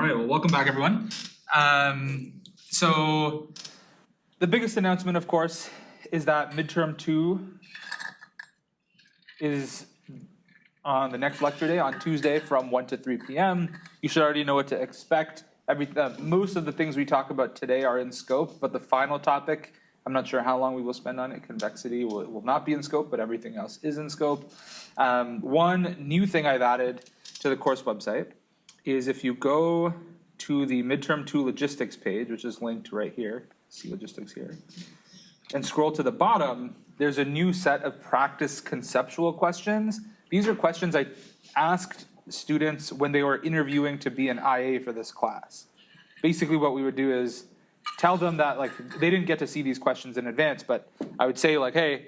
All right, well, welcome back, everyone. So the biggest announcement, of course, is that midterm 2 is on the next lecture day on Tuesday from 1 to 3 p.m. You should already know what to expect. Most of the things we talk about today are in scope, but the final topic, I'm not sure how long we will spend on it. Convexity will not be in scope, but everything else is in scope. One new thing I've added to the course website is if you go to the midterm 2 logistics page, which is linked right here, see logistics here, and scroll to the bottom, there's a new set of practice conceptual questions. These are questions I asked students when they were interviewing to be an IA for this class. Basically what we would do is tell them that, like, they didn't get to see these questions in advance, but I would say, like, hey,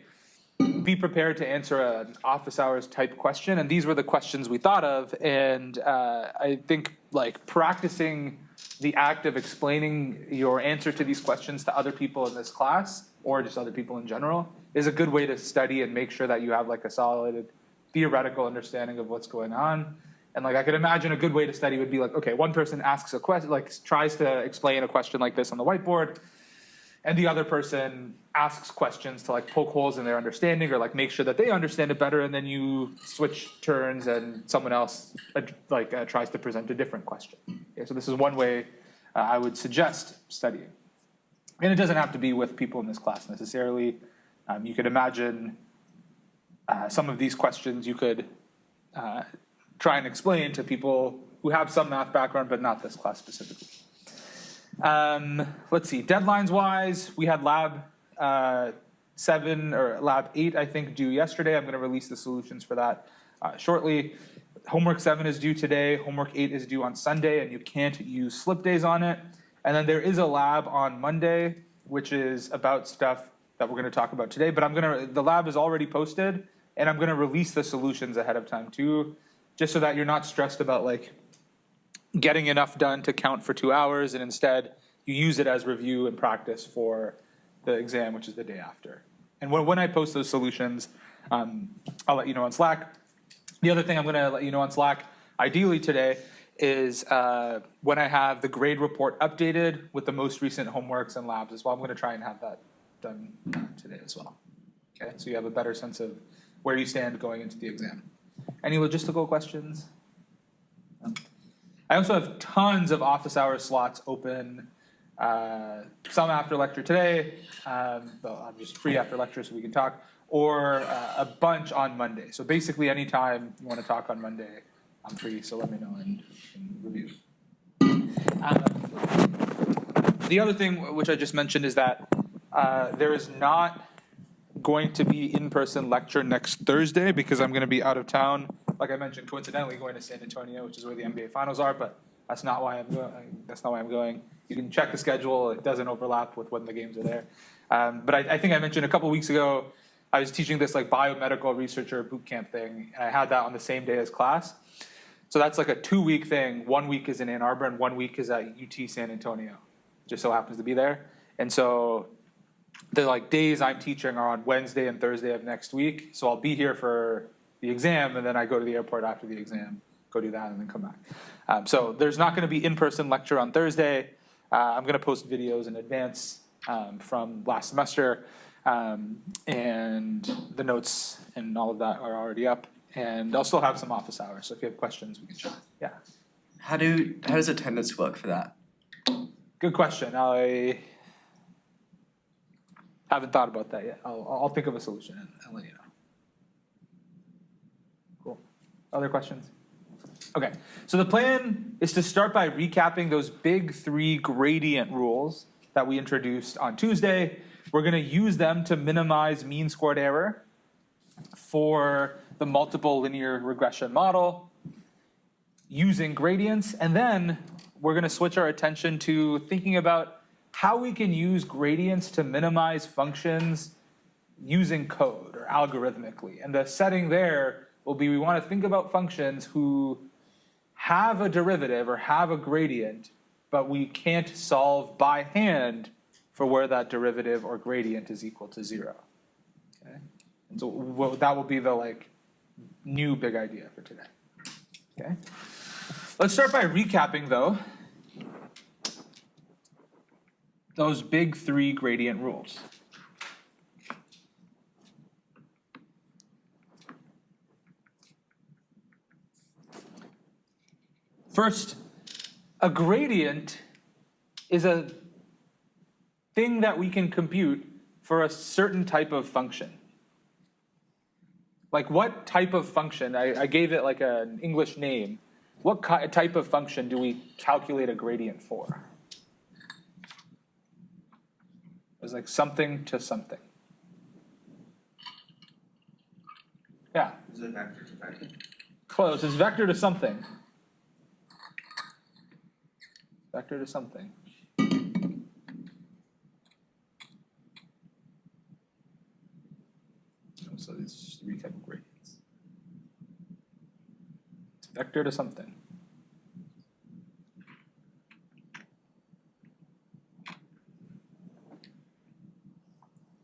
be prepared to answer an office hours type question, and these were the questions we thought of. And I think, like, practicing the act of explaining your answer to these questions to other people in this class, or just other people in general, is a good way to study and make sure that you have, like, a solid theoretical understanding of what's going on. And, like, I could imagine a good way to study would be like, okay, one person asks a question, like, tries to explain a question like this on the whiteboard, and the other person asks questions to, like, poke holes in their understanding or, like, make sure that they understand it better, and then you switch turns and someone else tries to present a different question. Okay, so this is one way I would suggest studying. And it doesn't have to be with people in this class necessarily. You could imagine some of these questions you could try and explain to people who have some math background, but not this class specifically. Let's see, deadlines wise, we had lab 7 or lab 8, I think, due yesterday. I'm going to release the solutions for that shortly. Homework 7 is due today. Homework 8 is due on Sunday, and you can't use slip days on it. And then there is a lab on Monday, which is about stuff that we're going to talk about today. But the lab is already posted, and I'm going to release the solutions ahead of time too, just so that you're not stressed about, like, getting enough done to count for 2 hours, and instead you use it as review and practice for the exam, which is the day after. And when I post those solutions, I'll let you know on Slack. The other thing I'm going to let you know on Slack, ideally today, is when I have the grade report updated with the most recent homeworks and labs as well. I'm going to try and have that done today as well. Okay, so you have a better sense of where you stand going into the exam. Any logistical questions? I also have tons of office hours slots open, some after lecture today, I'm just free after lecture so we can talk, or a bunch on Monday. So basically anytime you want to talk on Monday, I'm free, so let me know and review. The other thing which I just mentioned is that there is not going to be in-person lecture next Thursday because I'm going to be out of town. Like I mentioned, coincidentally going to San Antonio, which is where the NBA finals are, but that's not why I'm going. You can check the schedule. It doesn't overlap with when the games are there. But I think I mentioned a couple weeks ago, I was teaching this, like, biomedical researcher boot camp thing, and I had that on the same day as class. So that's like a 2-week thing. 1 week is in Ann Arbor and 1 week is at UT San Antonio. Just so happens to be there. And so the, like, days I'm teaching are on Wednesday and Thursday of next week. So I'll be here for the exam, and then I go to the airport after the exam, go do that, and then come back. So there's not going to be in-person lecture on Thursday. I'm going to post videos in advance from last semester, and the notes and all of that are already up. And I'll still have some office hours, so if you have questions, we can chat. Yeah. How does attendance work for that? Good question. I haven't thought about that yet. I'll think of a solution and I'll let you know. Cool. Other questions? Okay, so the plan is to start by recapping those big 3 gradient rules that we introduced on Tuesday. We're going to use them to minimize mean squared error for the multiple linear regression model using gradients. And then we're going to switch our attention to thinking about how we can use gradients to minimize functions using code or algorithmically. And the setting there will be we want to think about functions who have a derivative or have a gradient, but we can't solve by hand for where that derivative or gradient is equal to 0. Okay? And so that will be the, like, new big idea for today. Okay? Let's start by recapping, though, those big three gradient rules. First, a gradient is a thing that we can compute for a certain type of function. Like what type of function, I gave it like an English name, what type of function do we calculate a gradient for? It's like something to something. Yeah. Is it vector to vector? Close. It's vector to something. Vector to something. So these three type of gradients. It's vector to something.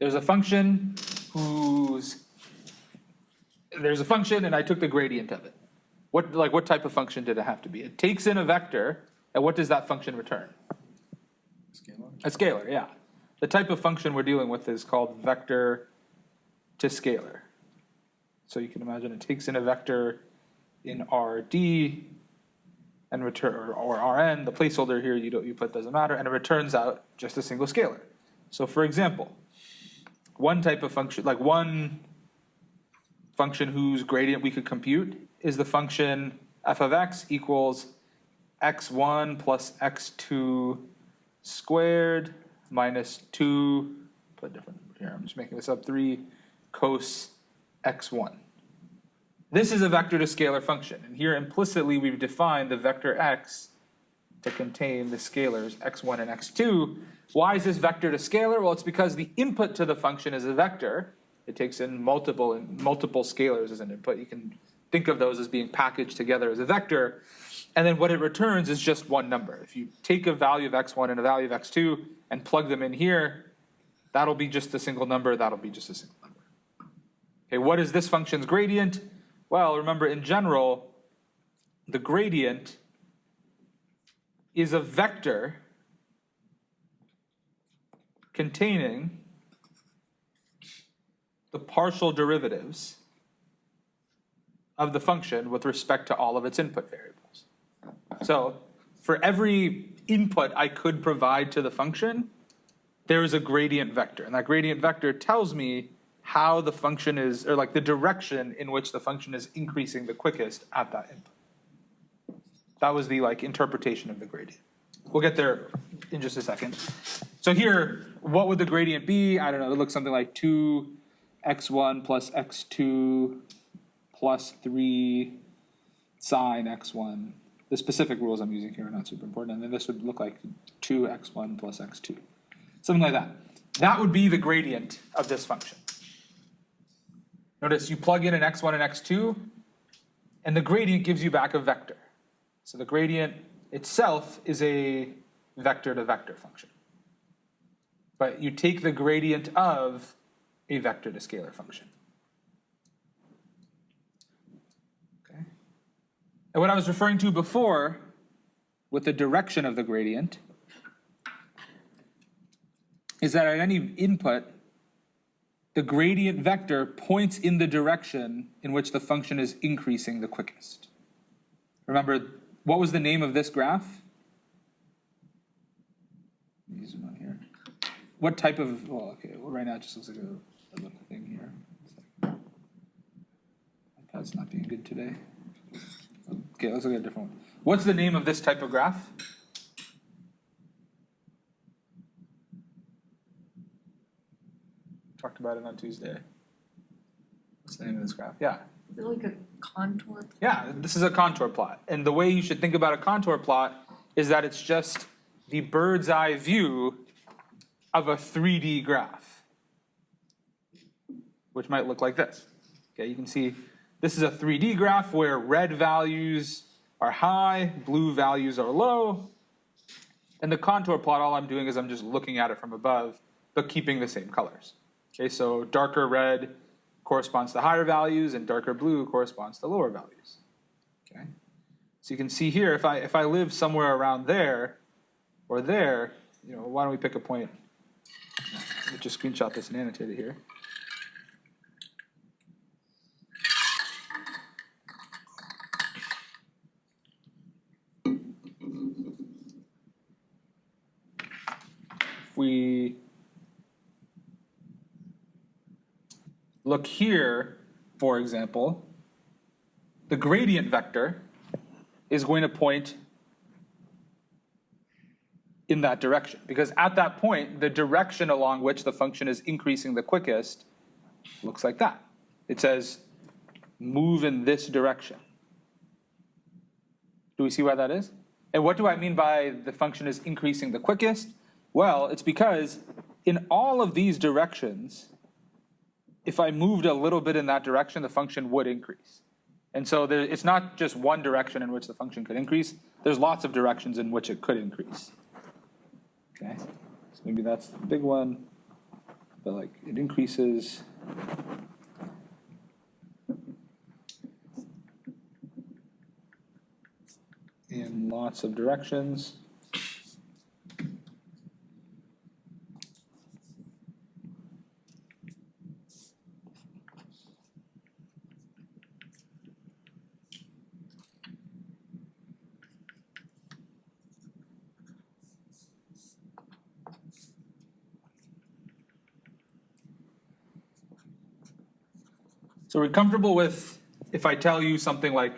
There's a function and I took the gradient of it. What type of function did it have to be? It takes in a vector, and what does that function return? Scalar? A scalar, yeah. The type of function we're dealing with is called vector to scalar. So you can imagine it takes in a vector in Rd and return or Rn, the placeholder here you put doesn't matter, and it returns out just a single scalar. So for example, one type of function, like one function whose gradient we could compute is the function f of x equals x1 plus x2 squared minus 2, put a different number here, I'm just making this up, 3 cos x1. This is a vector to scalar function, and here implicitly we've defined the vector x to contain the scalars x1 and x2. Why is this vector to scalar? Well, it's because the input to the function is a vector. It takes in multiple scalars as an input. You can think of those as being packaged together as a vector. And then what it returns is just one number. If you take a value of x1 and a value of x2 and plug them in here, that'll be just a single number, that'll be just a single number. Okay, what is this function's gradient? Well, remember in general, the gradient is a vector containing the partial derivatives of the function with respect to all of its input variables. So for every input I could provide to the function, there is a gradient vector. And that gradient vector tells me how the function is, or like the direction in which the function is increasing the quickest at that input. That was the like interpretation of the gradient. We'll get there in just a second. So here, what would the gradient be? I don't know, it looks something like 2x1 plus x2 plus 3 sine x1. The specific rules I'm using here are not super important. And then this would look like 2x1 plus x2. Something like that. That would be the gradient of this function. Notice you plug in an x1 and x2, and the gradient gives you back a vector. So the gradient itself is a vector to vector function. But you take the gradient of a vector to scalar function. Okay. And what I was referring to before with the direction of the gradient is that at any input, the gradient vector points in the direction in which the function is increasing the quickest. Remember, what was the name of this graph? Let me zoom on here. What type of, well, okay, well, right now it just looks like a little thing here. iPad's not being good today. Okay, let's look at a different one. What's the name of this type of graph? Talked about it on Tuesday. What's the name of this graph? Yeah. Is it like a contour? Yeah, this is a contour plot. And the way you should think about a contour plot is that it's just the bird's eye view of a 3D graph, which might look like this. Okay, you can see this is a 3D graph where red values are high, blue values are low. And the contour plot, all I'm doing is I'm just looking at it from above, but keeping the same colors. Okay, so darker red corresponds to higher values and darker blue corresponds to lower values. Okay, so you can see here, if I live somewhere around there or there, why don't we pick a point? Let's just screenshot this and annotate it here. If we look here, for example, the gradient vector is going to point in that direction, because at that point, the direction along which the function is increasing the quickest looks like that. It says, move in this direction. Do we see why that is? And what do I mean by the function is increasing the quickest? Well, it's because in all of these directions, if I moved a little bit in that direction, the function would increase. And so it's not just one direction in which the function could increase. There's lots of directions in which it could increase. Okay, so maybe that's the big one, but like it increases in lots of directions. So we're comfortable with if I tell you something like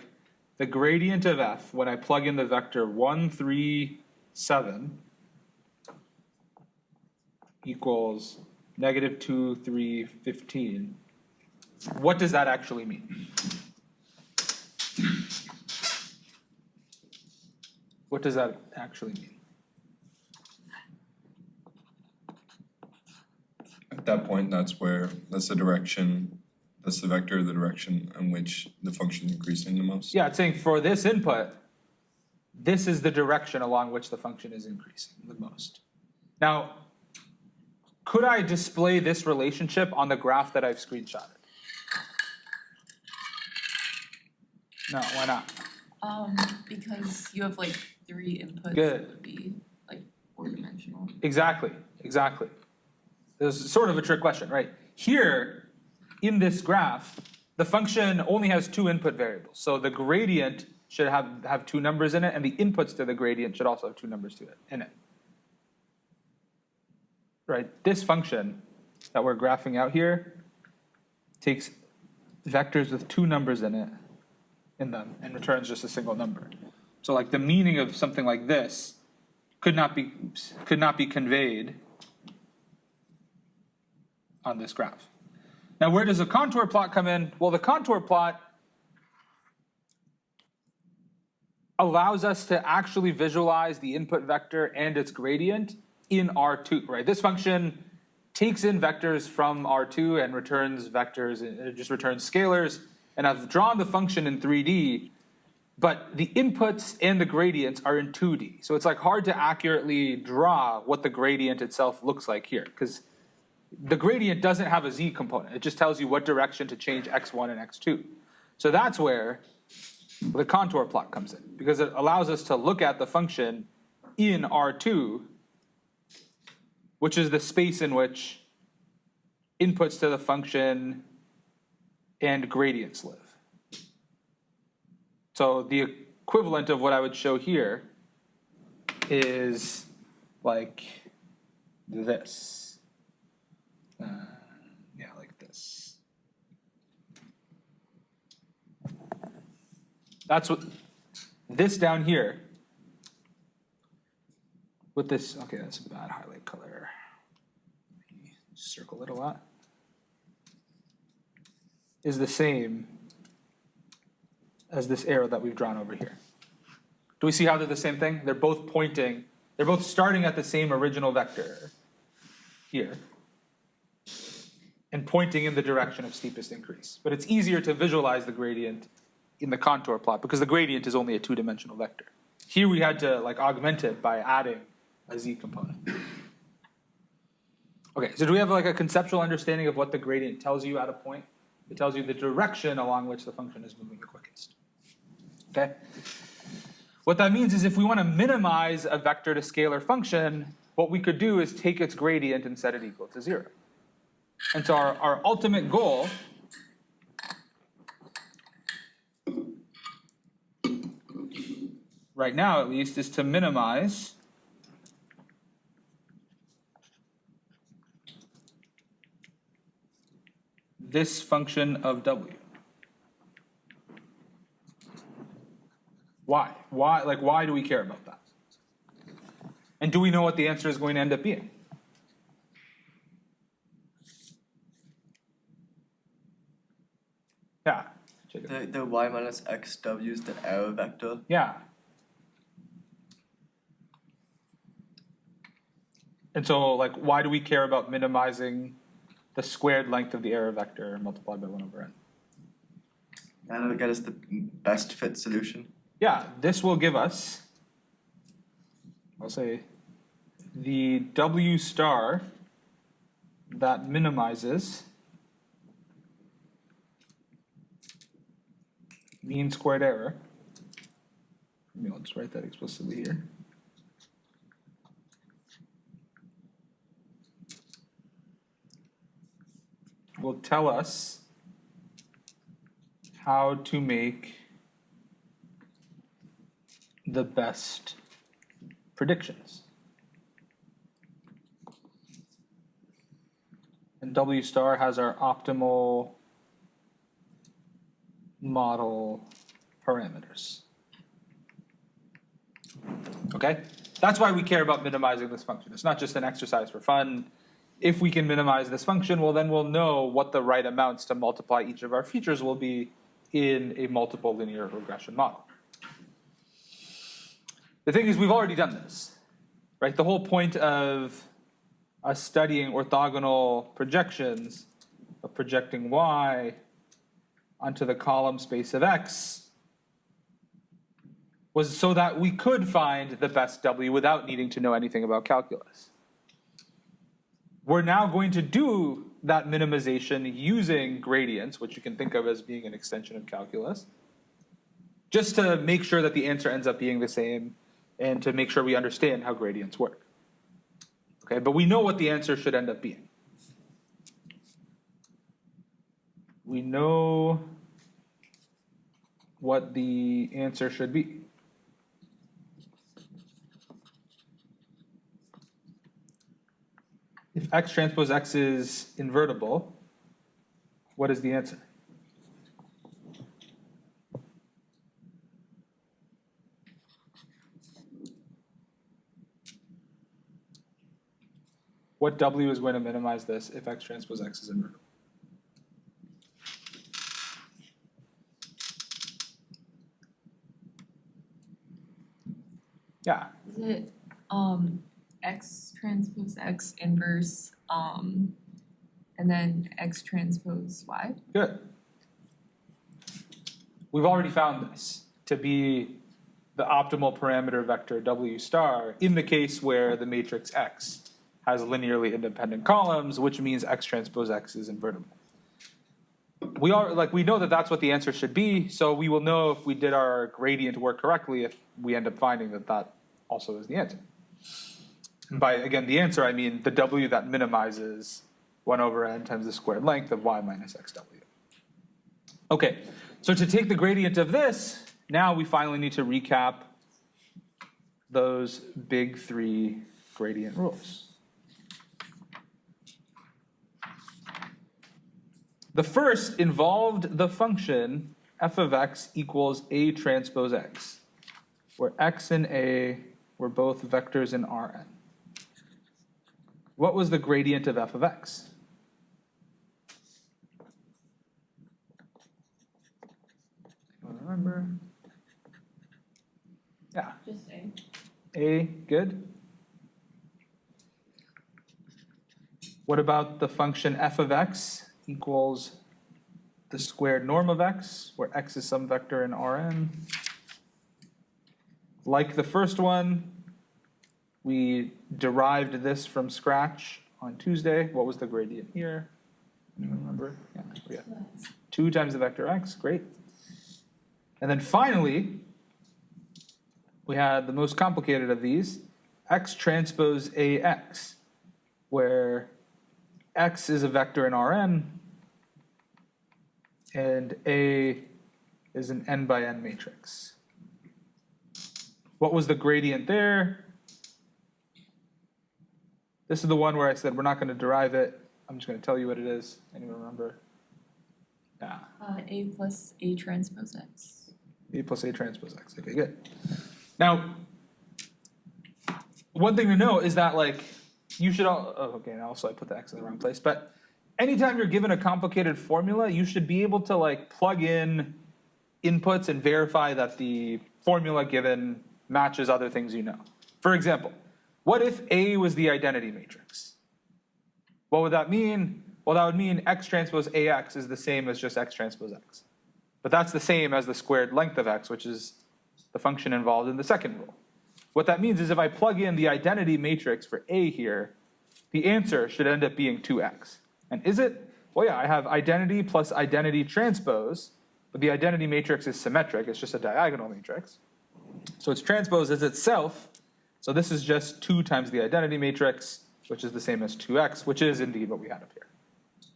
the gradient of f when I plug in the vector 1, 3, 7 equals -2, 3, 15. What does that actually mean? What does that actually mean? At that point, that's the direction, that's the vector, the direction in which the function is increasing the most. Yeah, it's saying for this input, this is the direction along which the function is increasing the most. Now, could I display this relationship on the graph that I've screenshotted? No, why not? Because you have like 3 inputs Good. that would be like 4-dimensional. Exactly, exactly. This is sort of a trick question, right? Here, in this graph, the function only has 2 input variables. So the gradient should have 2 numbers in it, and the inputs to the gradient should also have 2 numbers in it. Right? This function that we're graphing out here takes vectors with 2 numbers in them and returns just a single number. So like the meaning of something like this could not be conveyed on this graph. Now, where does a contour plot come in? Well, the contour plot allows us to actually visualize the input vector and its gradient in R2, right? This function takes in vectors from R2 and returns vectors, it just returns scalars. And I've drawn the function in 3D, but the inputs and the gradients are in 2D. So it's like hard to accurately draw what the gradient itself looks like here, because the gradient doesn't have a z component. It just tells you what direction to change x1 and x2. So that's where the contour plot comes in, because it allows us to look at the function in R2, which is the space in which inputs to the function and gradients live. So the equivalent of what I would show here is like this. Yeah, like this. That's what this down here with this. Okay, that's a bad highlight color. Circle it a lot. Is the same as this arrow that we've drawn over here. Do we see how they're the same thing? They're both pointing, they're both starting at the same original vector here and pointing in the direction of steepest increase. But it's easier to visualize the gradient in the contour plot because the gradient is only a 2-dimensional vector. Here we had to like augment it by adding a z component. Okay, so do we have like a conceptual understanding of what the gradient tells you at a point? It tells you the direction along which the function is moving the quickest. Okay? What that means is if we want to minimize a vector to scalar function, what we could do is take its gradient and set it equal to 0. And so our ultimate goal right now, at least, is to minimize this function of w. Why? Why do we care about that? And do we know what the answer is going to end up being? Yeah. Jacob. The y minus xw is the error vector. Yeah. And so, like, why do we care about minimizing the squared length of the error vector multiplied by 1 over n? That'll get us the best fit solution. Yeah, this will give us, I'll say, the w star that minimizes mean squared error. Maybe I'll just write that explicitly here. Will tell us how to make the best predictions. And W star has our optimal model parameters. Okay? That's why we care about minimizing this function. It's not just an exercise for fun. If we can minimize this function, well, then we'll know what the right amounts to multiply each of our features will be in a multiple linear regression model. The thing is, we've already done this, right? The whole point of us studying orthogonal projections, of projecting y onto the column space of x, was so that we could find the best w without needing to know anything about calculus. We're now going to do that minimization using gradients, which you can think of as being an extension of calculus, just to make sure that the answer ends up being the same and to make sure we understand how gradients work. Okay, but we know what the answer should end up being. We know what the answer should be. If x transpose x is invertible, what is the answer? What w is going to minimize this if x transpose x is invertible? Yeah. Is it x transpose x inverse and then x transpose y? Good. We've already found this to be the optimal parameter vector w star in the case where the matrix X has linearly independent columns, which means x transpose x is invertible. We know that that's what the answer should be, so we will know if we did our gradient work correctly if we end up finding that that also is the answer. And by, again, the answer, I mean the w that minimizes 1 over n times the squared length of y minus xw. Okay, so to take the gradient of this, now we finally need to recap those big three gradient rules. The first involved the function f of x equals a transpose x, where x and a were both vectors in Rn. What was the gradient of f of x? Remember? Yeah. Just a. A, good. What about the function f of x equals the squared norm of x, where x is some vector in Rn? Like the first one, we derived this from scratch on Tuesday. What was the gradient here? Anyone remember? Yeah, we got 2 times the vector x, great. And then finally, we had the most complicated of these, X transpose AX, where X is a vector in Rn, and A is an n by n matrix. What was the gradient there? This is the one where I said we're not going to derive it. I'm just going to tell you what it is. Anyone remember? Yeah. A plus A transpose X. A plus A transpose X. Okay, good. Now, one thing to know is that like you should all, oh, okay, and also I put the X in the wrong place, but anytime you're given a complicated formula, you should be able to like plug in inputs and verify that the formula given matches other things you know. For example, what if A was the identity matrix? What would that mean? Well, that would mean X transpose AX is the same as just X transpose X. But that's the same as the squared length of X, which is the function involved in the second rule. What that means is if I plug in the identity matrix for A here, the answer should end up being 2X. And is it? Well, yeah, I have identity plus identity transpose, but the identity matrix is symmetric. It's just a diagonal matrix. So its transpose is itself. So this is just 2 times the identity matrix, which is the same as 2X, which is indeed what we had up here.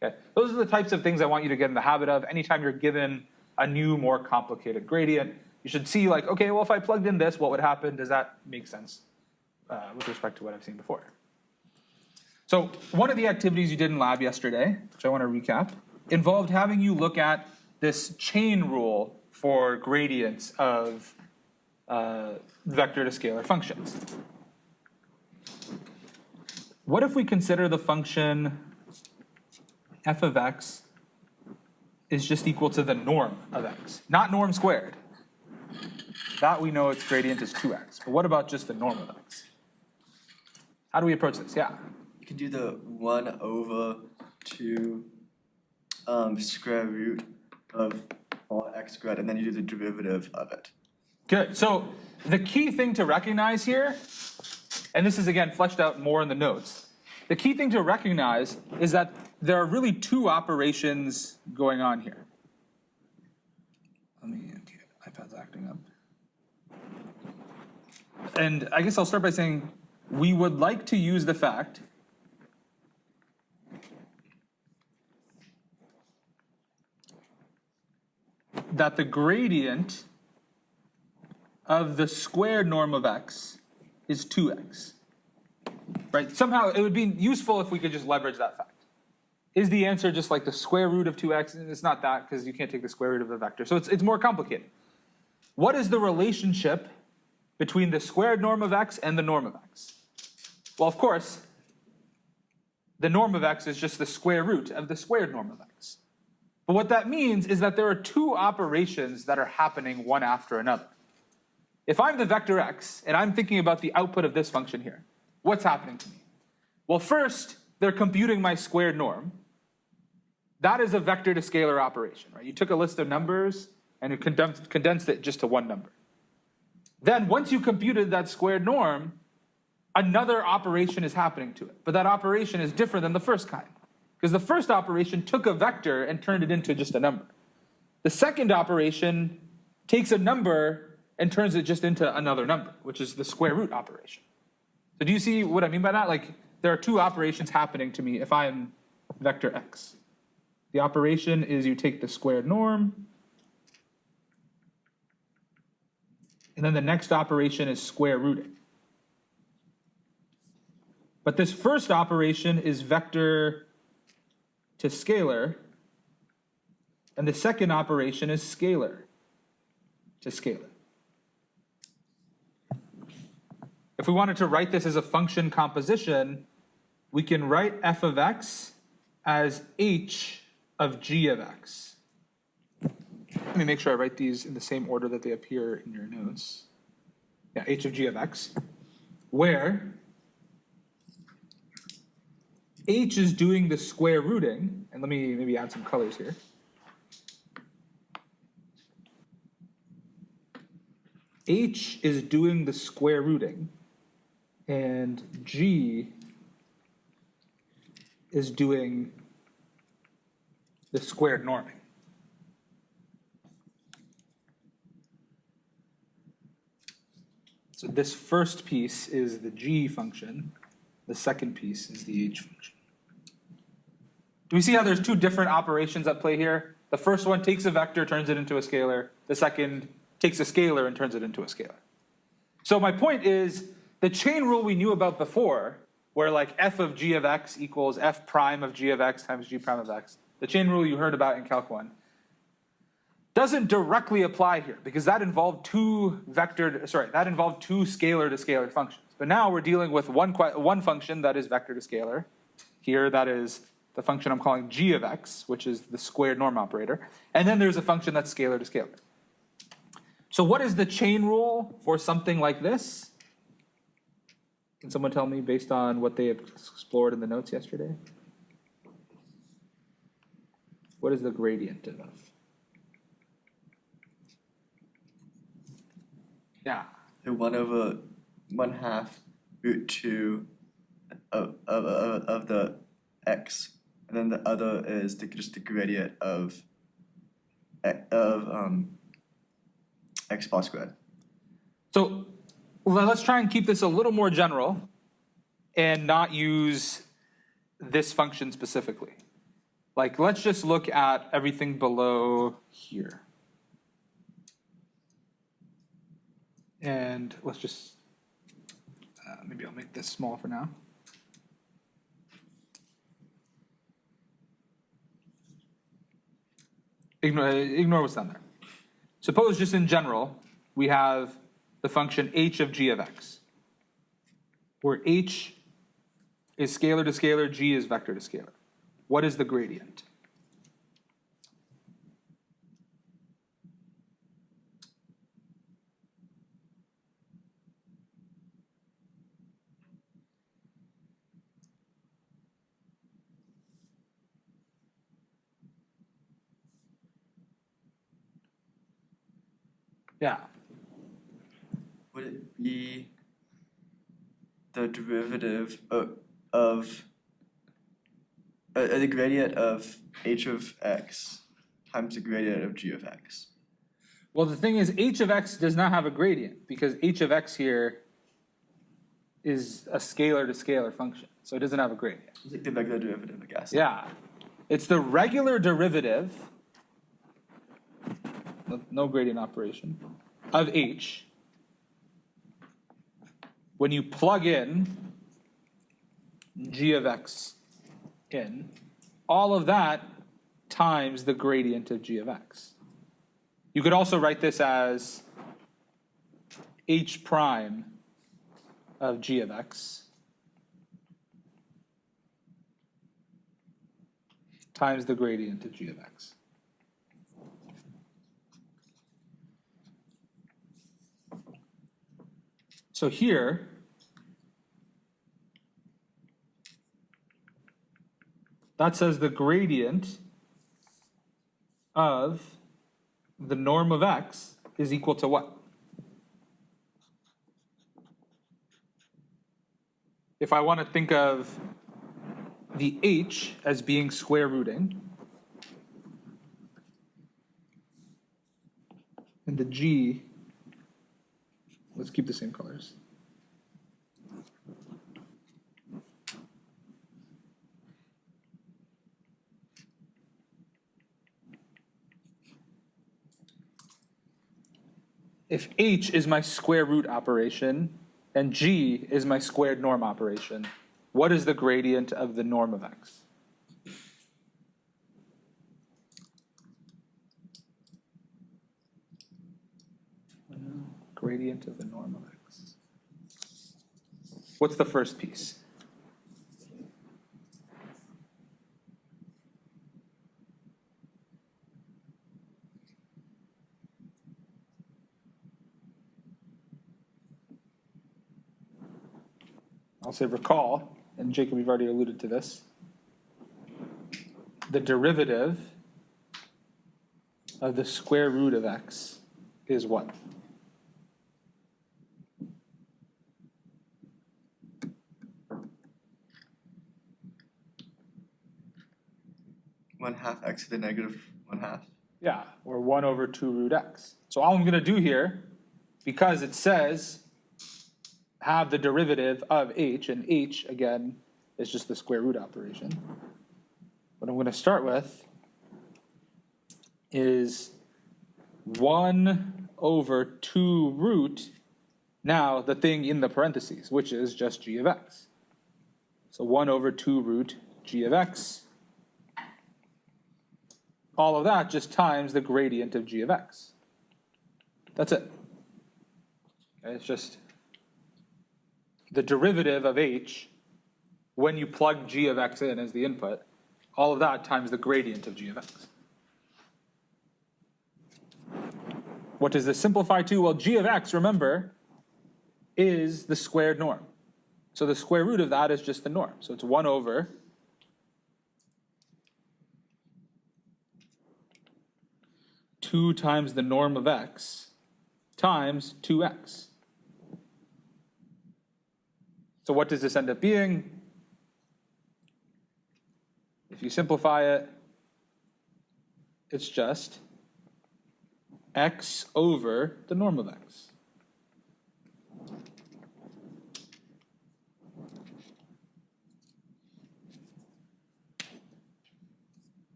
Okay, those are the types of things I want you to get in the habit of. Anytime you're given a new, more complicated gradient, you should see like, okay, well, if I plugged in this, what would happen? Does that make sense with respect to what I've seen before? So one of the activities you did in lab yesterday, which I want to recap, involved having you look at this chain rule for gradients of vector to scalar functions. What if we consider the function f of x is just equal to the norm of x, not norm squared? That we know its gradient is 2x. But what about just the norm of x? How do we approach this? Yeah. You can do the 1 over 2 square root of all x squared, and then you do the derivative of it. Good. So the key thing to recognize here, and this is again fleshed out more in the notes, the key thing to recognize is that there are really 2 operations going on here. Let me, iPad's acting up. And I guess I'll start by saying we would like to use the fact that the gradient of the squared norm of x is 2x. Right? Somehow it would be useful if we could just leverage that fact. Is the answer just like the square root of 2x? And it's not that, because you can't take the square root of a vector. So it's more complicated. What is the relationship between the squared norm of x and the norm of x? Well, of course, the norm of x is just the square root of the squared norm of x. But what that means is that there are 2 operations that are happening one after another. If I'm the vector x, and I'm thinking about the output of this function here, what's happening to me? Well, first, they're computing my squared norm. That is a vector to scalar operation, right? You took a list of numbers and you condensed it just to one number. Then once you computed that squared norm, another operation is happening to it. But that operation is different than the first kind, because the first operation took a vector and turned it into just a number. The second operation takes a number and turns it just into another number, which is the square root operation. So do you see what I mean by that? Like, there are 2 operations happening to me if I'm vector x. The operation is you take the squared norm, and then the next operation is square rooting. But this first operation is vector to scalar, and the second operation is scalar to scalar. If we wanted to write this as a function composition, we can write f of x as h of g of x. Let me make sure I write these in the same order that they appear in your notes. Yeah, h of g of x, where h is doing the square rooting, and let me maybe add some colors here. H is doing the square rooting, and G is doing the squared norming. So this first piece is the g function. The second piece is the h function. Do we see how there's two different operations at play here? The first one takes a vector, turns it into a scalar. The second takes a scalar and turns it into a scalar. So my point is, the chain rule we knew about before, where like f of g of x equals f prime of g of x times g prime of x, the chain rule you heard about in Calc 1, doesn't directly apply here because that involved two scalar to scalar functions. But now we're dealing with one function that is vector to scalar. Here that is the function I'm calling g of x, which is the squared norm operator. And then there's a function that's scalar to scalar. So what is the chain rule for something like this? Can someone tell me based on what they have explored in the notes yesterday? What is the gradient of? Yeah. The 1/1/2 root 2 of the x, and then the other is just the gradient of x bar squared. So let's try and keep this a little more general and not use this function specifically. Like, let's just look at everything below here. And let's just, maybe I'll make this small for now. Ignore what's down there. Suppose just in general, we have the function h of g of x, where h is scalar to scalar, g is vector to scalar. What is the gradient? Yeah. Would it be the derivative of the gradient of h of x times the gradient of g of x? Well, the thing is, h of x does not have a gradient because h of x here is a scalar to scalar function, so it doesn't have a gradient. It's like the regular derivative, I guess. Yeah, it's the regular derivative, no gradient operation, of h. When you plug in g of x in, all of that times the gradient of g of x. You could also write this as h prime of g of x times the gradient of g of x. So here, that says the gradient of the norm of x is equal to what? If I want to think of the h as being square rooting, and the g, let's keep the same colors. If h is my square root operation and g is my squared norm operation, what is the gradient of the norm of x? Gradient of the norm of x. What's the first piece? I'll say recall, and Jacob, you've already alluded to this. The derivative of the square root of x is what? One half x to the negative 1/2. Yeah, or 1 over 2 root x. So all I'm going to do here, because it says have the derivative of h, and h, again, is just the square root operation. What I'm going to start with is 1 over 2 root, now the thing in the parentheses, which is just g of x. So 1 over 2 root g of x. All of that just times the gradient of g of x. That's it. Okay, it's just the derivative of h when you plug g of x in as the input, all of that times the gradient of g of x. What does this simplify to? Well, g of x, remember, is the squared norm. So the square root of that is just the norm. So it's 1 over 2 times the norm of x times 2x. So what does this end up being? If you simplify it, it's just x over the norm of x.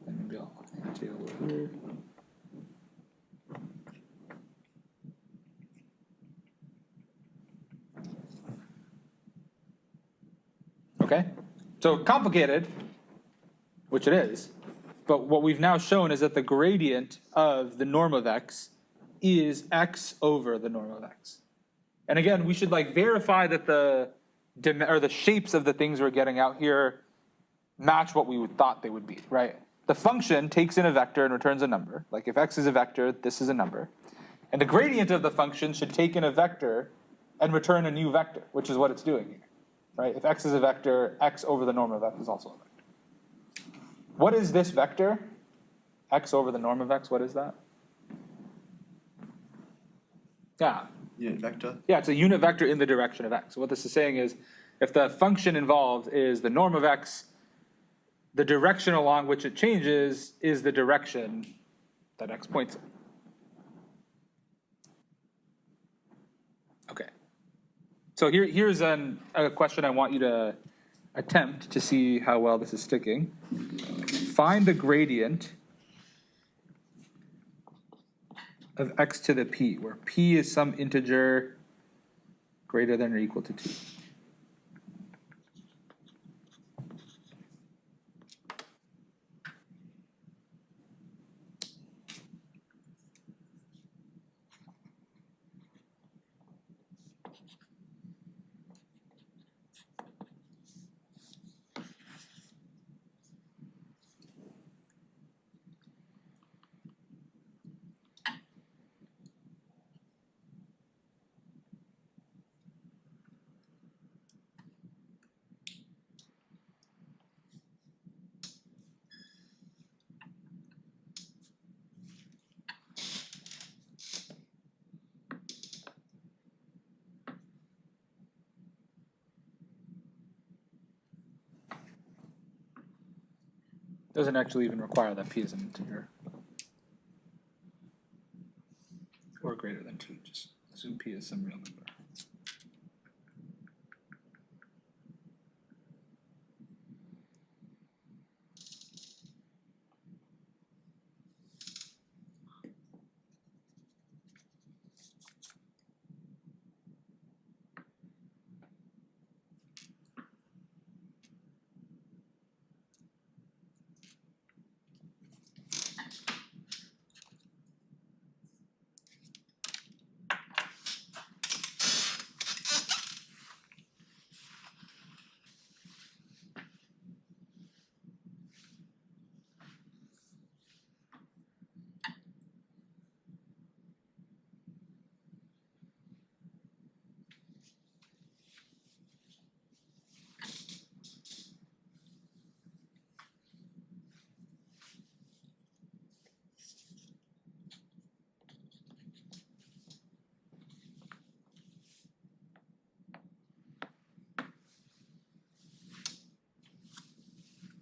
And maybe I'll annotate a little here. Okay, so complicated, which it is, but what we've now shown is that the gradient of the norm of x is x over the norm of x. And again, we should like verify that the shapes of the things we're getting out here match what we would thought they would be, right? The function takes in a vector and returns a number. Like if x is a vector, this is a number. And the gradient of the function should take in a vector and return a new vector, which is what it's doing here. Right? If x is a vector, x over the norm of x is also a vector. What is this vector? X over the norm of x, what is that? Yeah. Unit vector. Yeah, it's a unit vector in the direction of x. So what this is saying is, if the function involved is the norm of x, the direction along which it changes is the direction that x points in. Okay. So here's a question I want you to attempt to see how well this is sticking. Find the gradient of x to the p, where p is some integer greater than or equal to 2. Doesn't actually even require that p is an integer. Or greater than 2, just assume p is some real number.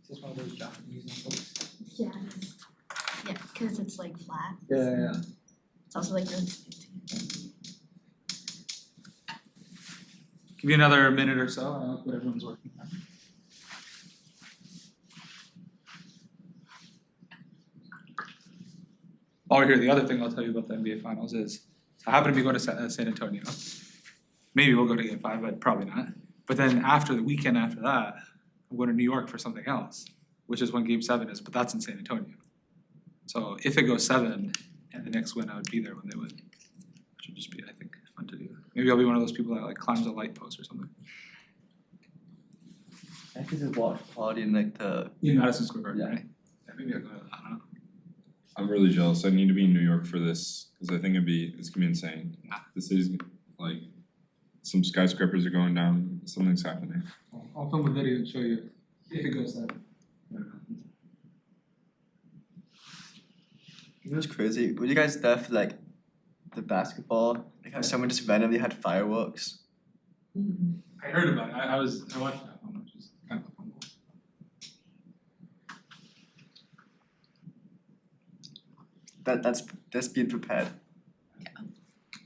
Is this one of those Japanese notebooks? Yeah. Yeah, because it's like flat. Yeah. It's also like really smooth too. Give you another minute or so, what everyone's working on. Oh, here, the other thing I'll tell you about the NBA Finals is, I happen to be going to San Antonio. Maybe we'll go to Game 5, but probably not. But then after the weekend after that, I'm going to New York for something else, which is when Game 7 is, but that's in San Antonio. So if it goes 7 and the Knicks win, I would be there when they win. Which would just be, I think, fun to do. Maybe I'll be one of those people that like climbs a light post or something. I think it's a watch party in like the In Madison Square Garden, Yeah. right? Yeah, maybe I'll go to, I don't know. I'm really jealous. I need to be in New York for this because I think it's gonna be insane. Yeah. The city's like, some skyscrapers are going down. Something's happening. I'll film a video and show you if it goes 7. You know what's crazy? Were you guys there for like the basketball? Like how someone just randomly had fireworks? I heard about it. I watched that one, which is kind of fun. That's being prepared.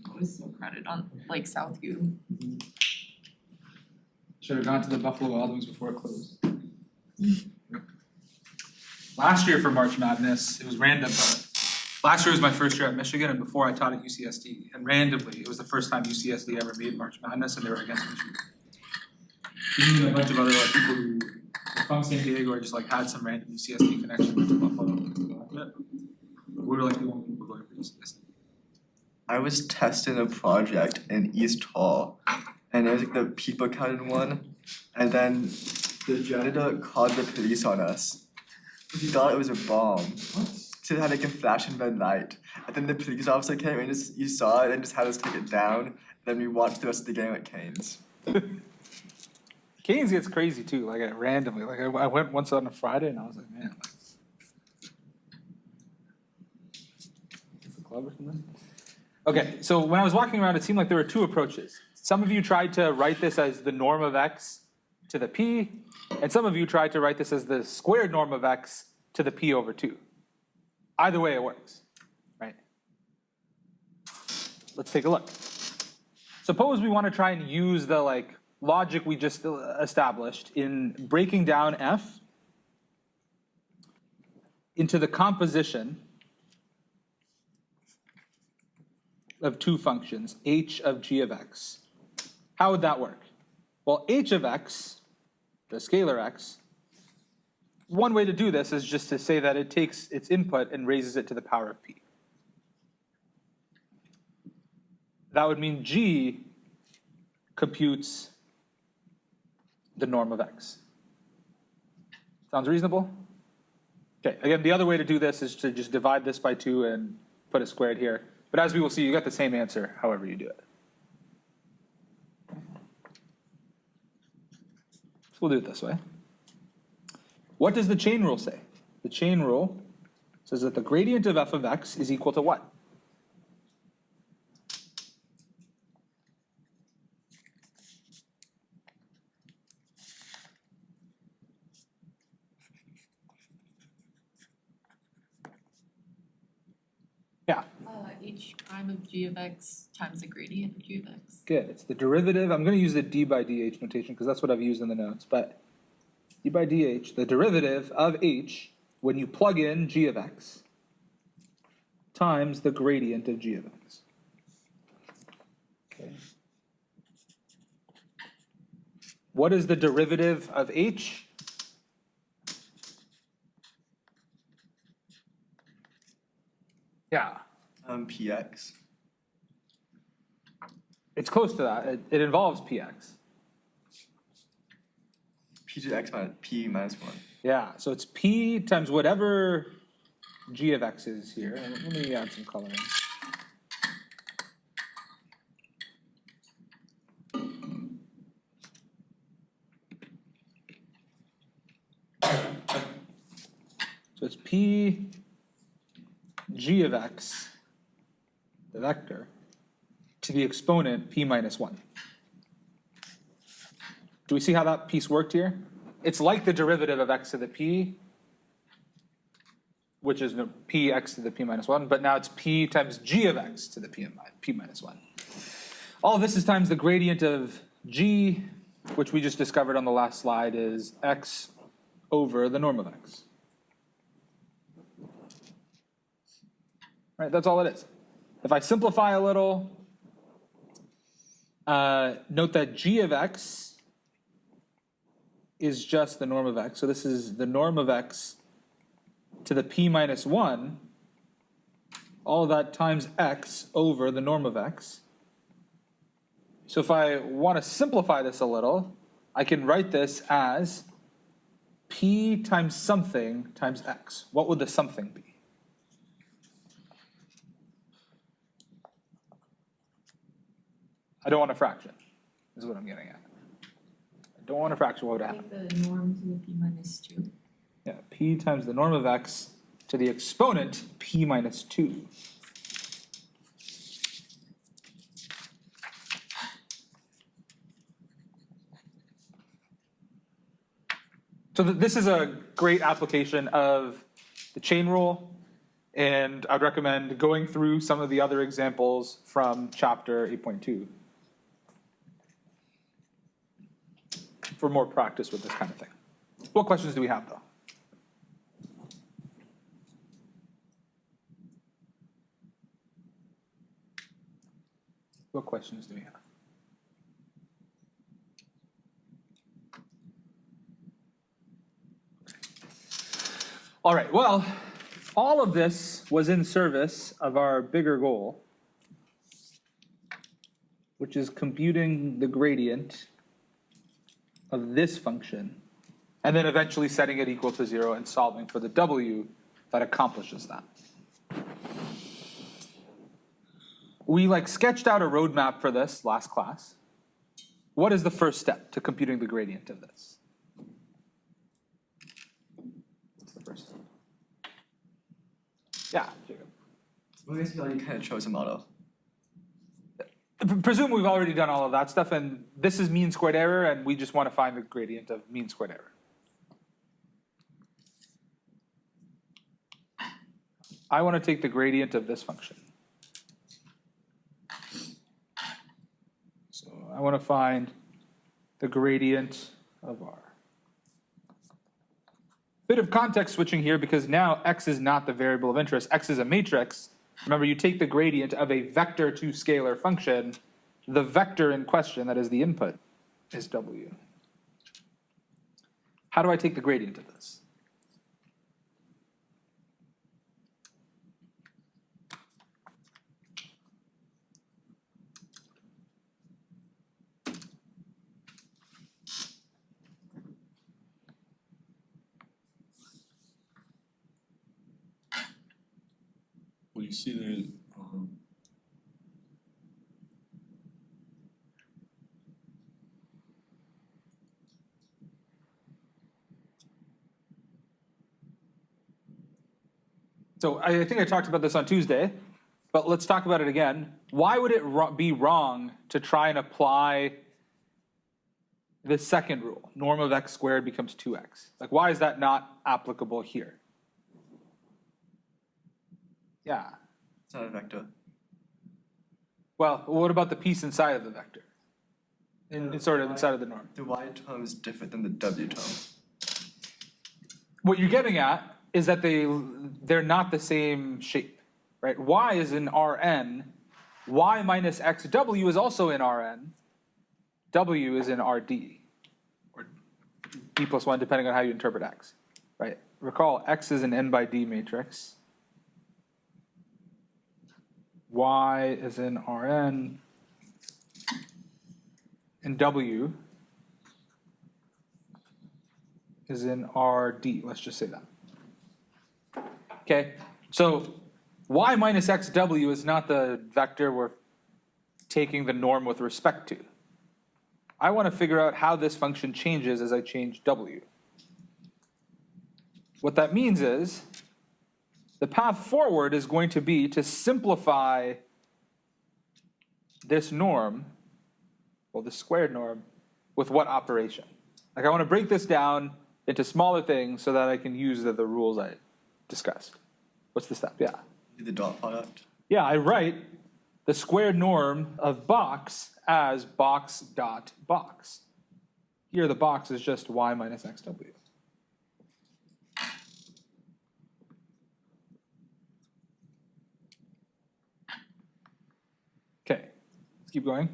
Always so credit on like Southview. Should have gone to the Buffalo Wild Wings before it closed. Yep. Last year for March Madness, it was random, but last year was my first year at Michigan, and before I taught at UCSD, and randomly, it was the first time UCSD ever made March Madness, and they were against Michigan. Me and a bunch of other like people who were from San Diego or just like had some random UCSD connection went to Buffalo. We were like the only people going for UCSD. I was testing a project in East Hall, and it was like the people counted one, and then the janitor called the police on us. He thought it was a bomb. So it had like a flashing red light, and then the police officer came and you saw it and just had us take it down. Then we watched the rest of the game at Canes. Canes gets crazy too, like randomly. Like I went once on a Friday and I was like, man, like, it's a club or something. Okay, so when I was walking around, it seemed like there were two approaches. Some of you tried to write this as the norm of x to the p, and some of you tried to write this as the squared norm of x to the p over 2. Either way, it works, right? Let's take a look. Suppose we want to try and use the like logic we just established in breaking down f into the composition of two functions, h of g of x. How would that work? Well, h of x, the scalar x, one way to do this is just to say that it takes its input and raises it to the power of p. That would mean g computes the norm of x. Sounds reasonable? Okay, again, the other way to do this is to just divide this by 2 and put it squared here. But as we will see, you get the same answer however you do it. So we'll do it this way. What does the chain rule say? The chain rule says that the gradient of f of x is equal to what? Yeah. H prime of g of x times the gradient of g of x. Good. It's the derivative. I'm going to use the d by dh notation because that's what I've used in the notes. But d by dh, the derivative of h when you plug in g of x times the gradient of g of x. Okay. What is the derivative of h? Yeah. PX. It's close to that. It involves px. P to x minus P minus 1. Yeah, so it's p times whatever g of x is here. And let me add some coloring. So it's p g of x, the vector, to the exponent p minus 1. Do we see how that piece worked here? It's like the derivative of x to the p, which is p x to the p minus 1, but now it's p times g of x to the p minus 1. All of this is times the gradient of G, which we just discovered on the last slide, is x over the norm of x. Right, that's all it is. If I simplify a little, note that g of x is just the norm of x. So this is the norm of x to the p minus 1, all of that times x over the norm of x. So if I want to simplify this a little, I can write this as p times something times x. What would the something be? I don't want a fraction, is what I'm getting at. I don't want a fraction, what would happen? Take the norm to the p minus 2. Yeah, p times the norm of x to the exponent p minus 2. So this is a great application of the chain rule, and I'd recommend going through some of the other examples from chapter 8.2 for more practice with this kind of thing. What questions do we have, though? What questions do we have? All right, well, all of this was in service of our bigger goal, which is computing the gradient of this function, and then eventually setting it equal to 0 and solving for the w that accomplishes that. We sketched out a roadmap for this last class. What is the first step to computing the gradient of this? What's the first step? Yeah, Jacob. Well, I guess we already kind of chose a model. Presume we've already done all of that stuff, and this is mean squared error, and we just want to find the gradient of mean squared error. I want to take the gradient of this function. So I want to find the gradient of r. Bit of context switching here, because now x is not the variable of interest. X is a matrix. Remember, you take the gradient of a vector to scalar function. The vector in question, that is the input, is w. How do I take the gradient of this? Well, you see there, So I think I talked about this on Tuesday, but let's talk about it again. Why would it be wrong to try and apply the second rule? Norm of x squared becomes 2x. Why is that not applicable here? Yeah. It's not a vector. Well, what about the piece inside of the vector? Sort of inside of the norm. The y term is different than the w term. What you're getting at is that they're not the same shape, right? Y is in Rn, y minus xw is also in Rn, w is in Rd, or d plus 1, depending on how you interpret x, right? Recall, x is an n by d matrix, y is in Rn, and w is in Rd, let's just say that. Okay, so y minus xw is not the vector we're taking the norm with respect to. I want to figure out how this function changes as I change w. What that means is the path forward is going to be to simplify this norm, well, the squared norm, with what operation? I want to break this down into smaller things so that I can use the rules I discussed. What's the step? Yeah. Do the dot product. Yeah, I write the squared norm of box as box dot box. Here the box is just y minus xw. Okay, let's keep going.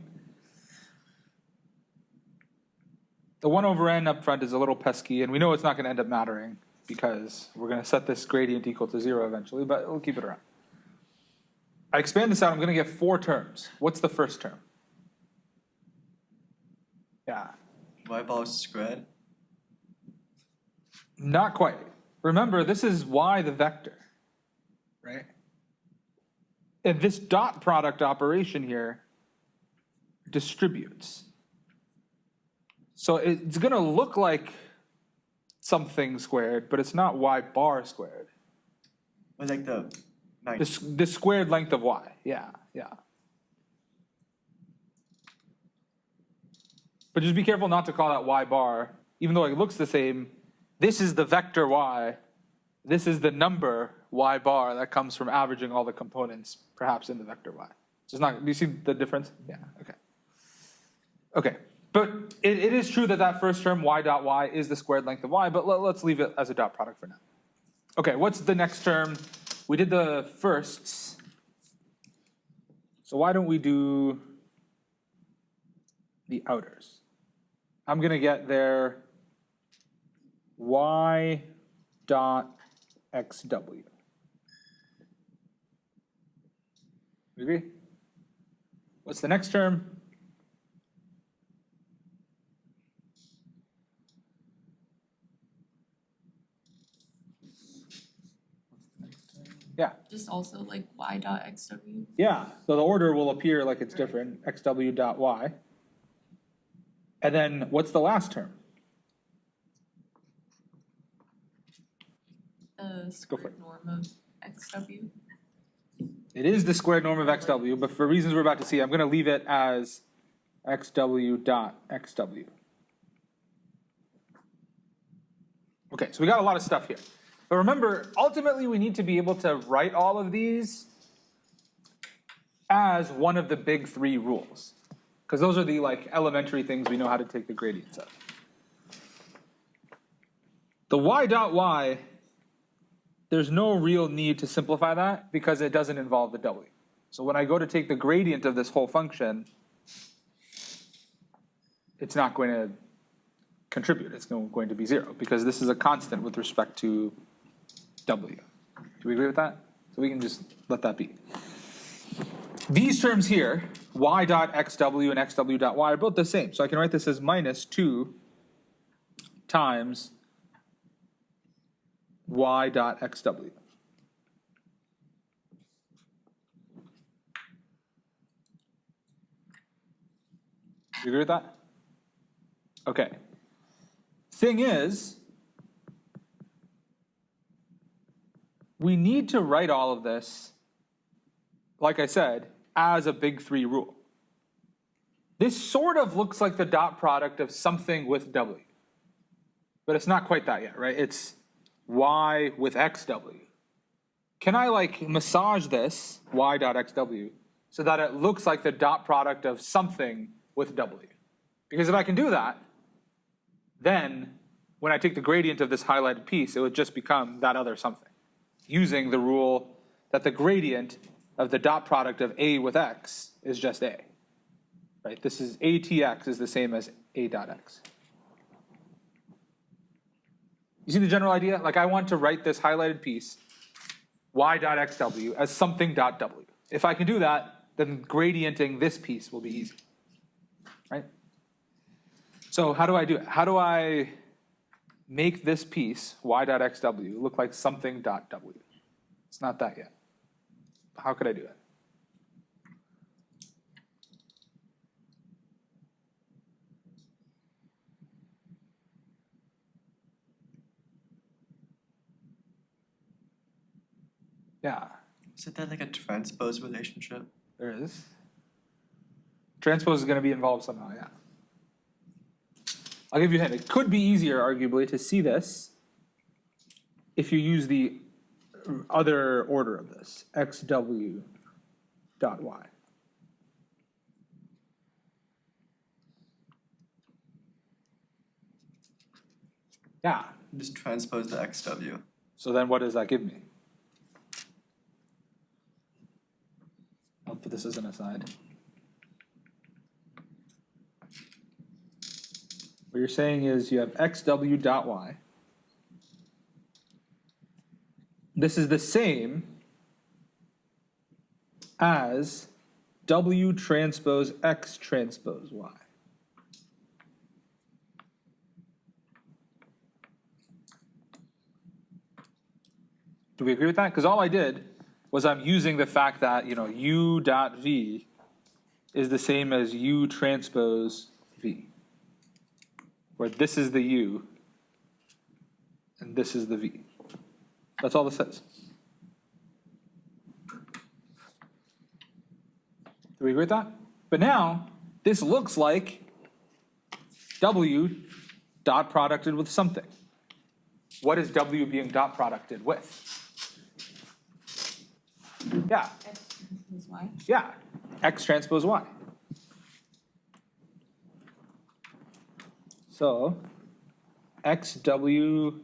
The 1 over n up front is a little pesky, and we know it's not going to end up mattering because we're going to set this gradient equal to 0 eventually, but we'll keep it around. I expand this out, I'm going to get 4 terms. What's the first term? Yeah, Y bar squared. not quite. Remember, this is y the vector, right? And this dot product operation here distributes. So it's going to look like something squared, but it's not y bar squared. Or like the The squared length of y. Yeah, yeah. But just be careful not to call that y bar, even though it looks the same. This is the vector y. This is the number y bar that comes from averaging all the components, perhaps in the vector y. It's not. Do you see the difference? Yeah. Okay. Okay. But it is true that that first term y dot y is the squared length of y. But let's leave it as a dot product for now. Okay. What's the next term? We did the firsts. So why don't we do the outers? I'm going to get there y dot xw. We agree? What's the next term? Yeah. Just also like y dot xw. Yeah, so the order will appear like it's different, xw dot y. And then what's the last term? The squared norm of xw. It is the squared norm of xw, but for reasons we're about to see, I'm going to leave it as xw dot xw. Okay, so we got a lot of stuff here. But remember, ultimately we need to be able to write all of these as one of the big 3 rules. Because those are the like elementary things we know how to take the gradients of. The y dot y, there's no real need to simplify that because it doesn't involve the w. So when I go to take the gradient of this whole function, it's not going to contribute. It's going to be 0 because this is a constant with respect to w. Do we agree with that? So we can just let that be. These terms here, y dot xw and xw dot y, are both the same. So I can write this as minus 2 times y dot xw. You agree with that? Okay. Thing is, we need to write all of this, like I said, as a big 3 rule. This sort of looks like the dot product of something with w. But it's not quite that yet, right? It's y with xw. Can I like massage this, y dot xw, so that it looks like the dot product of something with w? Because if I can do that, then when I take the gradient of this highlighted piece, it would just become that other something, using the rule that the gradient of the dot product of a with x is just a. Right? This is atx is the same as a dot x. You see the general idea? Like I want to write this highlighted piece, y dot xw, as something dot w. If I can do that, then gradienting this piece will be easy. Right? So how do I do it? How do I make this piece, y dot xw, look like something dot w? It's not that yet. How could I do it? Yeah, Isn't that like a transpose relationship? there is. Transpose is going to be involved somehow, yeah. I'll give you a hint. It could be easier, arguably, to see this if you use the other order of this, xw dot y. Yeah, Just transpose the XW. so then what does that give me? I'll put this as an aside. What you're saying is you have xw dot y. This is the same as w transpose x transpose y. Do we agree with that? Because all I did was I'm using the fact that, u dot v is the same as u transpose v, where this is the u and this is the v. That's all this says. Do we agree with that? But now, this looks like w dot producted with something. What is w being dot producted with? Yeah, X transpose Y. yeah, x transpose y. So, xw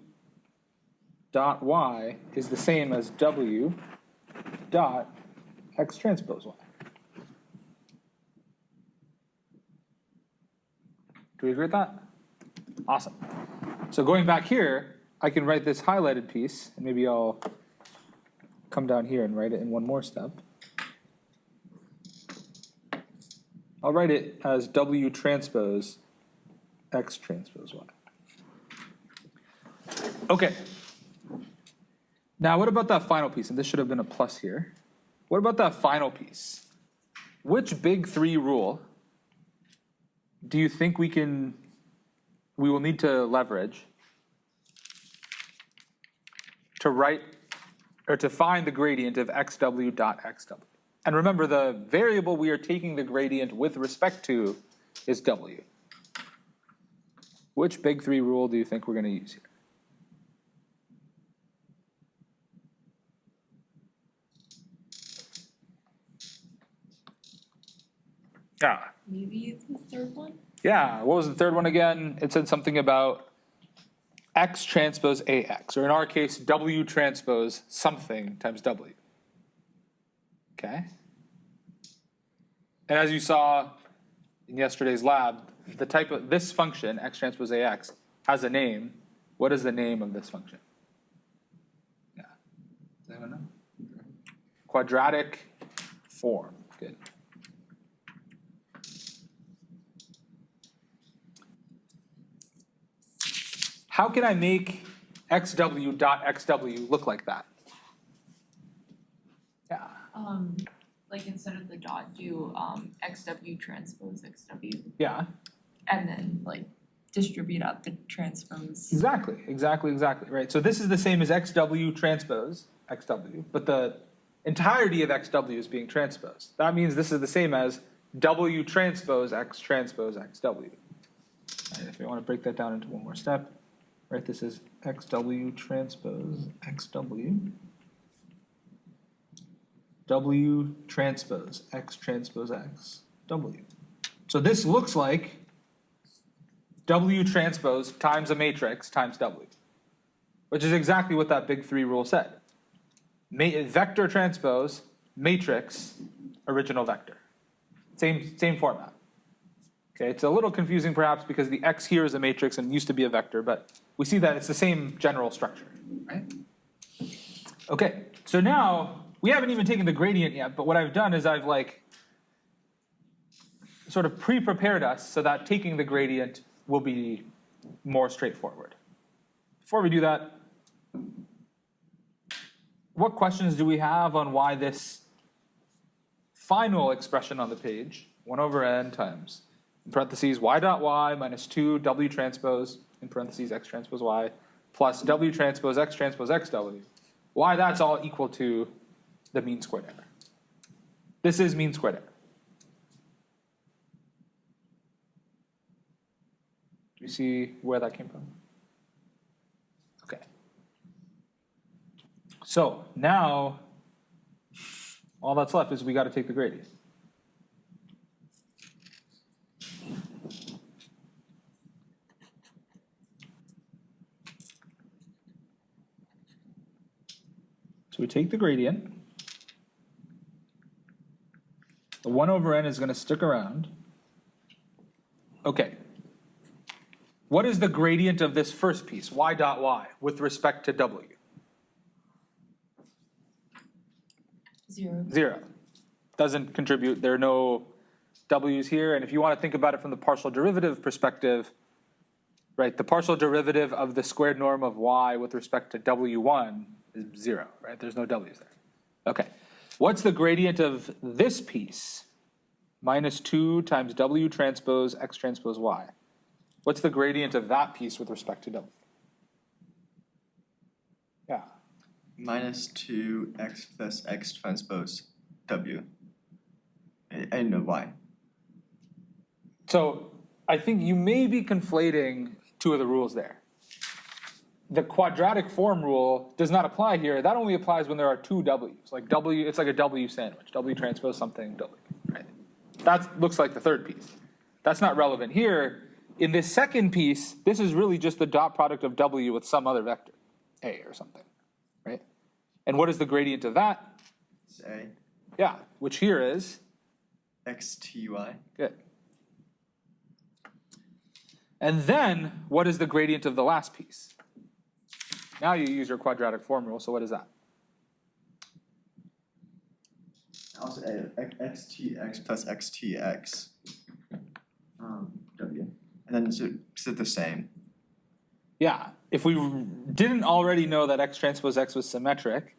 dot y is the same as w dot x transpose y. Do we agree with that? Awesome. So going back here, I can write this highlighted piece, and maybe I'll come down here and write it in one more step. I'll write it as w transpose x transpose y. Okay. Now what about that final piece? And this should have been a plus here. What about that final piece? Which big three rule do you think we will need to leverage to write or to find the gradient of xw dot xw? And remember, the variable we are taking the gradient with respect to is w. Which big three rule do you think we're going to use here? Yeah. Maybe it's the third one? Yeah, what was the third one again? It said something about x transpose ax, or in our case, w transpose something times w. Okay? And as you saw in yesterday's lab, the type of this function, x transpose ax, has a name. What is the name of this function? Yeah. Does anyone know? Quadratic form. Good. How can I make xw dot xw look like that? Yeah. Like instead of the dot, do XW transpose XW, Yeah. and then like distribute out the transpose. Exactly, right. So this is the same as xw transpose xw, but the entirety of xw is being transposed. That means this is the same as w transpose x transpose xw. Right, if you want to break that down into one more step, right, this is xw transpose xw, w transpose x transpose x, w. So this looks like w transpose times a matrix times w, which is exactly what that big three rule said. Vector transpose, matrix, original vector. Same format. Okay, it's a little confusing perhaps because the x here is a matrix and used to be a vector, but we see that it's the same general structure, right? Okay, so now we haven't even taken the gradient yet, but what I've done is I've like sort of pre-prepared us so that taking the gradient will be more straightforward. Before we do that, what questions do we have on why this final expression on the page, 1 over n times, in parentheses, y dot y minus 2 w transpose, in parentheses, x transpose y, plus w transpose xw, why that's all equal to the mean squared error. This is mean squared error. Do you see where that came from? Okay. So now, all that's left is we got to take the gradient. we take the gradient. The 1 over n is going to stick around. Okay. What is the gradient of this first piece, y dot y, with respect to w? 0. 0. Doesn't contribute. There are no w's here. And if you want to think about it from the partial derivative perspective, right, the partial derivative of the squared norm of y with respect to w1 is 0, right? There's no w's there. Okay. What's the gradient of this piece? Minus 2 times w transpose x transpose y. What's the gradient of that piece with respect to w? Yeah. Minus 2x plus x transpose w. I know why. So I think you may be conflating two of the rules there. The quadratic form rule does not apply here. That only applies when there are two w's. Like w, it's like a w sandwich. W transpose something w, right? That looks like the third piece. That's not relevant here. In this second piece, this is really just the dot product of w with some other vector, a or something, right? And what is the gradient of that? Say Yeah, which here is, xty. good. And then, what is the gradient of the last piece? Now you use your quadratic form rule, so what is that? Also xtx plus xtx w. And then is it the same? Yeah, if we didn't already know that x transpose x was symmetric,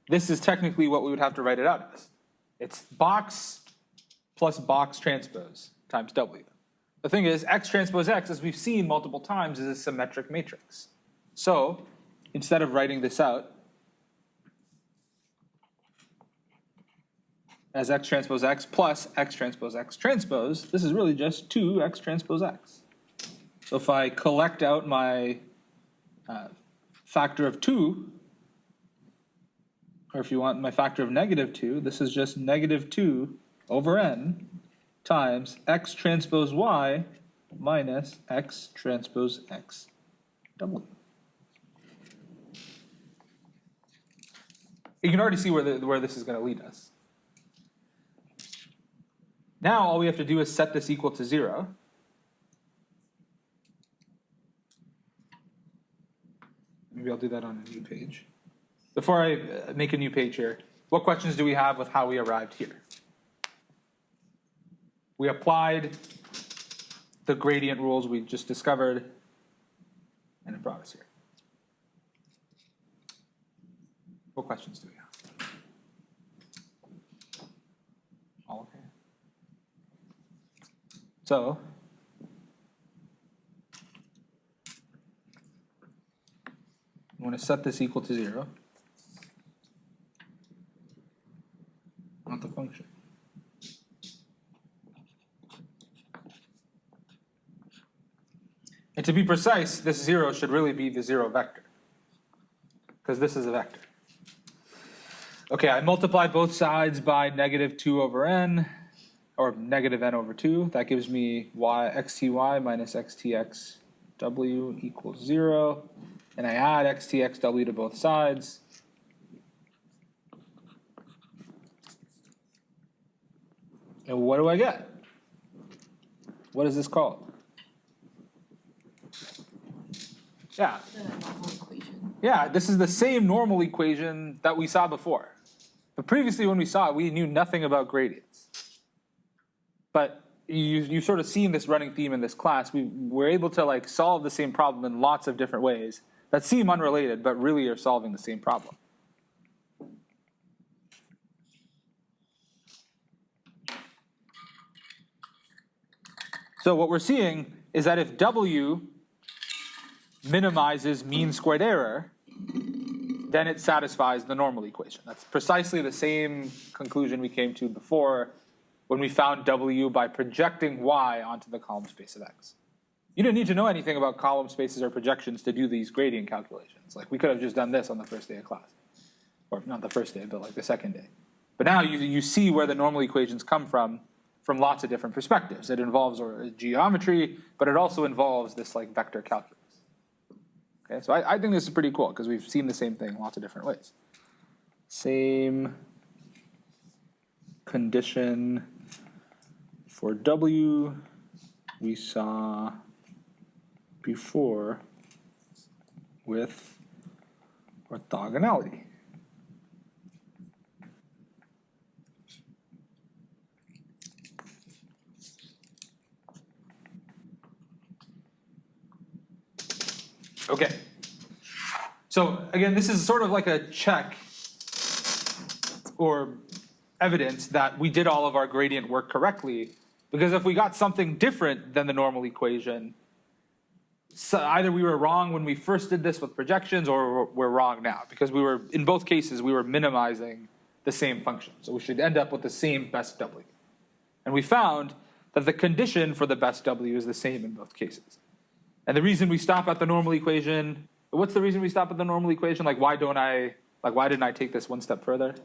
this is technically what we would have to write it out as. It's box plus box transpose times w. The thing is, x transpose x, as we've seen multiple times, is a symmetric matrix. So, instead of writing this out as x transpose x plus x transpose x transpose, this is really just 2x transpose x. So if I collect out my factor of 2, or if you want my factor of negative 2, this is just negative 2 over n times x transpose y minus x transpose x w. You can already see where this is going to lead us. Now all we have to do is set this equal to 0. Maybe I'll do that on a new page. Before I make a new page here, what questions do we have with how we arrived here? We applied the gradient rules we just discovered, and it brought us here. What questions do we have? All okay? So, I'm going to set this equal to 0. Not the function. And to be precise, this 0 should really be the 0 vector, because this is a vector. Okay, I multiplied both sides by negative 2 over n, or negative n over 2. That gives me xty minus xtxw equals 0. And I add xtxw to both sides. And what do I get? What is this called? Yeah. The normal equation. Yeah, this is the same normal equation that we saw before. But previously when we saw it, we knew nothing about gradients. But you've sort of seen this running theme in this class. We were able to like solve the same problem in lots of different ways that seem unrelated, but really are solving the same problem. So what we're seeing is that if W minimizes mean squared error, then it satisfies the normal equation. That's precisely the same conclusion we came to before when we found W by projecting Y onto the column space of X. You didn't need to know anything about column spaces or projections to do these gradient calculations. Like we could have just done this on the first day of class. Or not the first day, but like the second day. But now you see where the normal equations come from lots of different perspectives. It involves geometry, but it also involves this like vector calculus. Okay, so I think this is pretty cool because we've seen the same thing in lots of different ways. Same condition for W we saw before with orthogonality. Okay. So again, this is sort of like a check or evidence that we did all of our gradient work correctly, because if we got something different than the normal equation, so either we were wrong when we first did this with projections or we're wrong now, because we were, in both cases, we were minimizing the same function. So we should end up with the same best W. And we found that the condition for the best W is the same in both cases. And the reason we stop at the normal equation, what's the reason we stop at the normal equation? Like, why didn't I take this one step further?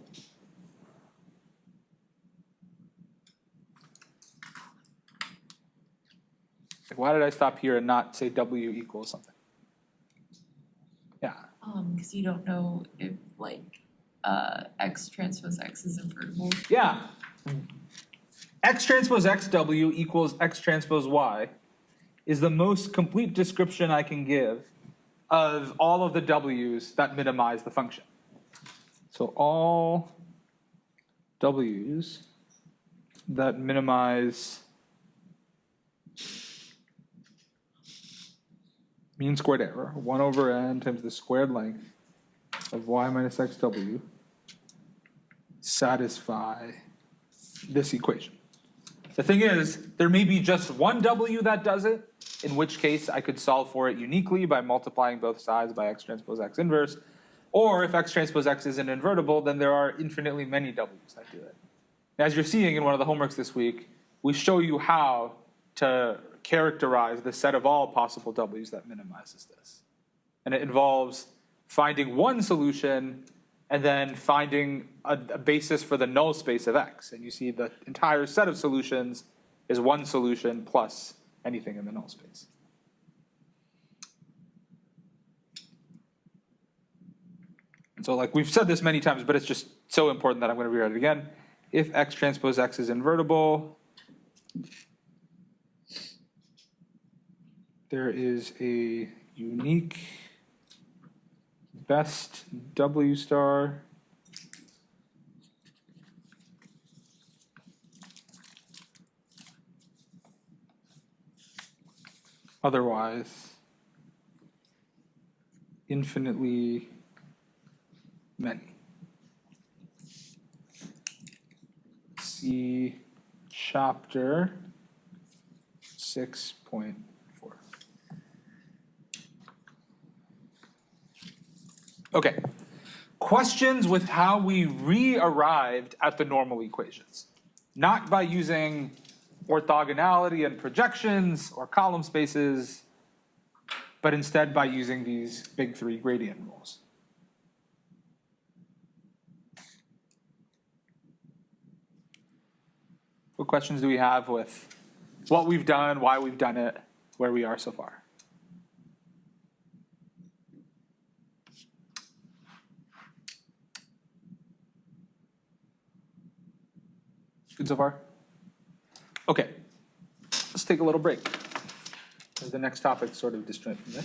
Like, why did I stop here and not say W equals something? Yeah. Because you don't know if X transpose X is invertible. Yeah. X transpose XW equals X transpose Y is the most complete description I can give of all of the W's that minimize the function. So all W's that minimize mean squared error, 1 over n times the squared length of y minus xw, satisfy this equation. The thing is, there may be just one w that does it, in which case I could solve for it uniquely by multiplying both sides by x transpose x inverse, or if x transpose x isn't invertible, then there are infinitely many w's that do it. As you're seeing in one of the homeworks this week, we show you how to characterize the set of all possible w's that minimizes this. And it involves finding one solution and then finding a basis for the null space of x. And you see the entire set of solutions is one solution plus anything in the null space. And so like we've said this many times, but it's just so important that I'm going to rewrite it again. If x transpose x is invertible, there is a unique best W star otherwise infinitely many. See chapter 6.4. Okay, questions with how we re-arrived at the normal equations. Not by using orthogonality and projections or column spaces, but instead by using these big three gradient rules. What questions do we have with what we've done, why we've done it, where we are so far? Good so far? Okay, let's take a little break. The next topic sort of disjoint from this.